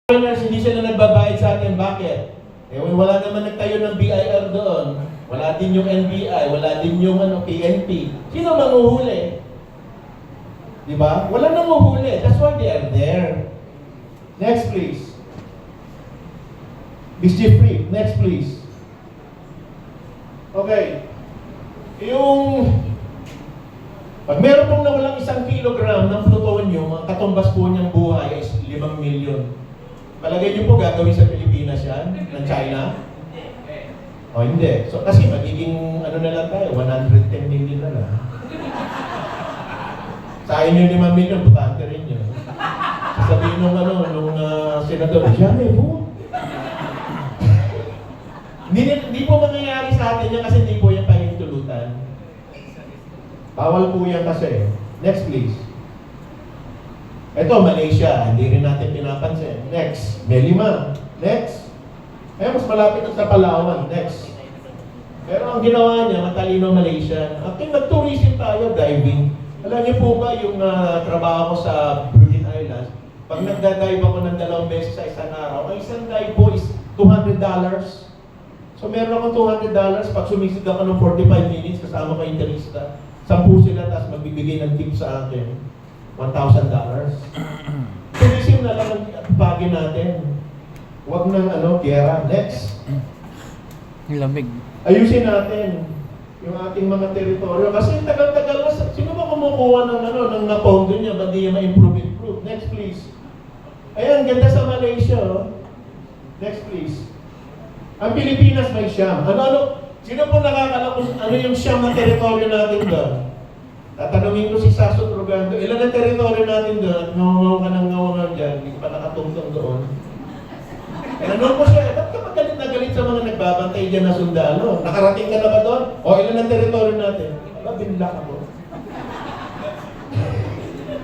Hindi sila nagbabayad sa atin. Bakit? Wala naman nagtayo ng BIR doon. Wala din yung NBI, wala din yung PNP. Sino manguhuli? Diba? Wala nanguhuli. That's why they are there. Next, please. Mischief free. Next, please. Okay. Pag meron pong nawalang 1 kilogram ng plutonium, ang katumbas po niyang buhay ay 5 million. Palagay niyo po gagawin sa Pilipinas yan? Ng China? O hindi. So kasi magiging na lang tayo, 110 million na lang. Sa inyo 5 million, butante rin yun. Sasabihin nung senador, yan po. Hindi po mangyayari sa atin yan kasi hindi po yan pahintulutan. Bawal po yan kasi. Next please. Ito, Malaysia. Hindi rin natin pinapansin. Next. Melima. Next. Mas malapit sa Palawan. Next. Pero ang ginawa niya, matalino Malaysia. Nag-tourism tayo, diving. Alam niyo po ba yung trabaho ko sa Virgin Islands? Pag nagda-dive ako ng 2 beses sa isang araw, ang isang dive po is $200. So meron akong $200 pag sumisid ako ng 45 minutes kasama ko yung turista. 10 sila, tapos magbibigay ng tip sa akin. $1,000. Tourism na lang ang pagin natin. Huwag nang gera. Next. Lamig. Ayusin natin yung ating mga teritoryo. Kasi tagal-tagal na, sino ba kumukuha ng pondo niya? Ba't di niya ma-improve? Next please. Ayan, ganda sa Malaysia. Next please. Ang Pilipinas may siyam. Sino po nakakala kung ano yung siyam na teritoryo natin doon? Tatanungin ko si Sasso Trugando, ilan ang teritoryo natin doon at ngawangaw ka ng ngawangaw dyan, hindi pa nakatungtong doon. Tanong ko siya, ba't ka magalit na galit sa mga nagbabantay dyan na sundalo? Nakarating ka na ba doon? O ilan ang teritoryo natin? Binla ka mo.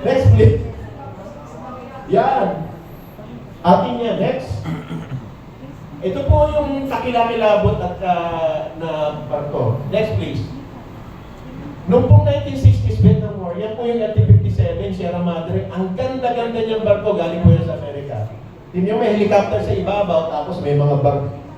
Next please. Yan. Atin yan. Next. Ito po yung kakilakilabot at na barko. Next please. Noong pong 1960s Vietnam War, yan po yung LT-57, Sierra Madre. Ang ganda-ganda niyang barko, galing po yan sa Amerika. Hindi may helicopter sa ibabaw, tapos may mga